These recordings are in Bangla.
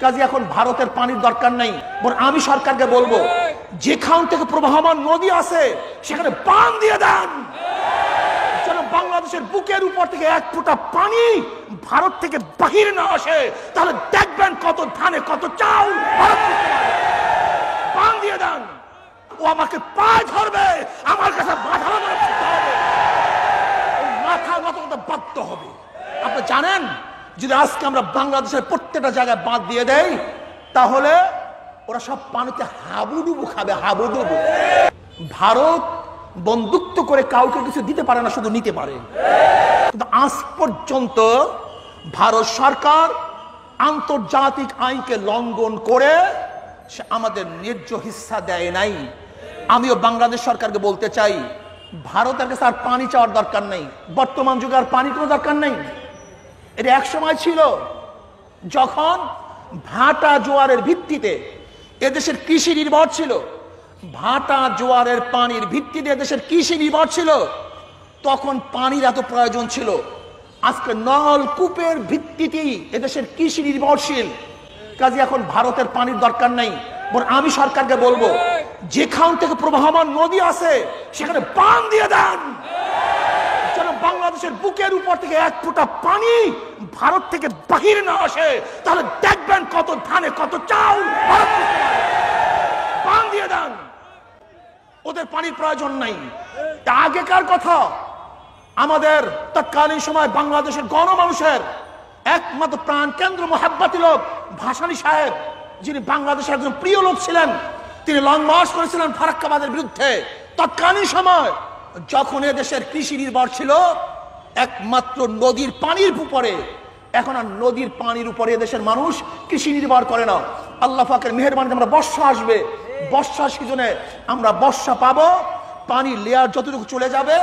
কাজে এখন ভারতের পানির দরকার নাই, বরং আমি সরকারকে বলবো যেখান থেকে প্রবাহমান নদী আছে সেখানে বাঁধ দিয়ে দেন, যেন বাংলাদেশের বুকের উপর থেকে এক ফোঁটা পানি ভারত থেকে বাহির না আসে। তাহলে দেখবেন কত ধানে কত চাউল বাঁধ দিয়ে দেন। ও আমাকে পায়ে ধরবে, আমার কাছে মাথা নত করতে বাধ্য হবে। আপনি জানেন যদি আজকে আমরা বাংলাদেশের প্রত্যেকটা জায়গায় বাঁধ দিয়ে দেই তাহলে ওরা সব পানিতে হাবুডুবু খাবে, হাবুডুবু। ভারত বন্ধুত্ব করে কাউকে কিছু দিতে পারে না, শুধু নিতে পারে। কিন্তু আজ পর্যন্ত ভারত সরকার আন্তর্জাতিক আইনকে লঙ্ঘন করে সে আমাদের ন্যায্য হিস্সা দেয় নাই। আমিও বাংলাদেশ সরকারকে বলতে চাই ভারতের কাছে আর পানি চাওয়ার দরকার নেই, বর্তমান যুগে আর পানির কোনো দরকার নেই। এটা এক সময় ছিল যখন ভাটা জোয়ারের ভিত্তিতে এদেশের কৃষি নির্ভর ছিল, ভাটা জোয়ারের পানির ভিত্তিতে এদেশের কৃষি নির্ভর ছিল, তখন পানির এত প্রয়োজন ছিল। আজকে নলকূপের ভিত্তিতেই এদেশের কৃষি নির্ভরশীল। কাজে এখন ভারতের পানির দরকার নাই, বরং আমি সরকারকে বলবো যেখান থেকে প্রবাহমান নদী আছে সেখানে বাঁধ দিয়ে দেন, যেন বাংলাদেশের বুকের উপর থেকে এক ফোঁটা পানি ভারত থেকে বাহির না আসে। তাহলে দেখবেন কত ধানে কত চাউল বাঁধ দিয়ে দেন। ওদের পানির প্রয়োজন নাই। আগেকার কথা, আমাদের তৎকালীন সময় বাংলাদেশের গণমানুষের একমাত্র প্রাণ কেন্দ্র মোহাব্বতি লোক ভাসানী সাহেব, যিনি বাংলাদেশের একজন প্রিয় লোক ছিলেন, তিনি লং মার্চ করেছিলেন ফারাক্কাবাদের বিরুদ্ধে। তৎকালীন সময় যখন এদেশের কৃষি নির্ভর ছিল একমাত্র নদীর পানির উপরে, এখন আর নদীর পানির উপরে এদেশের মানুষ কৃষি নির্ভর করে না। আল্লাহ পাকের মেহেরবানিতে আমরা বর্ষা আসবে, বর্ষা সিজনে আমরা বর্ষা পাবো, পানির লেয়ার যতটুকু চলে যাবে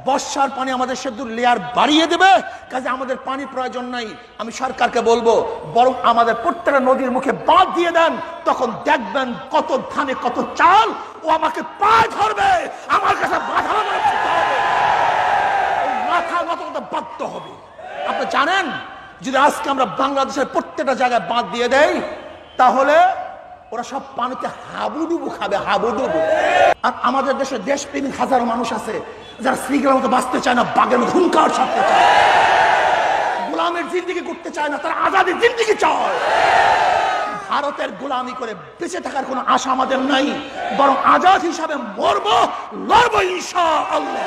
বর্ষার পানি আমাদের সেতুর লেয়ার বাড়িয়ে দেবে। কাজে আমাদের পানির প্রয়োজন নাই। আমি সরকারকে বলবো বরং আমাদের প্রত্যেকটা নদীর মুখে বাঁধ দিয়ে দেন, তখন দেখবেন কত ধানে কত চাল। ও আমাকে পায়ে ধরবে, আমার কাছে মাথা নত করতে বাধ্য হবে। আপনি জানেন যদি আজকে আমরা বাংলাদেশের প্রত্যেকটা জায়গায় বাঁধ দিয়ে দেই তাহলে ওরা সব পানিতে হাবুডুবু খাবে, হাবুডুবু। আর আমাদের দেশে দেশপ্রেমিক হাজারো মানুষ আছে যারা শ্রীগ্রামের মতো বাঁচতে চায় না, বাঘের মতো হুঙ্কার ছাড়তে চায়, গোলামের জিন্দিগি করতে চায় না, তারা আজাদের জিন্দিগি চায়। ভারতের গোলামি করে বেঁচে থাকার কোনো আশা আমাদের নাই, বরং আজাদ হিসাবে মরবো, লড়বো ইনশাআল্লাহ।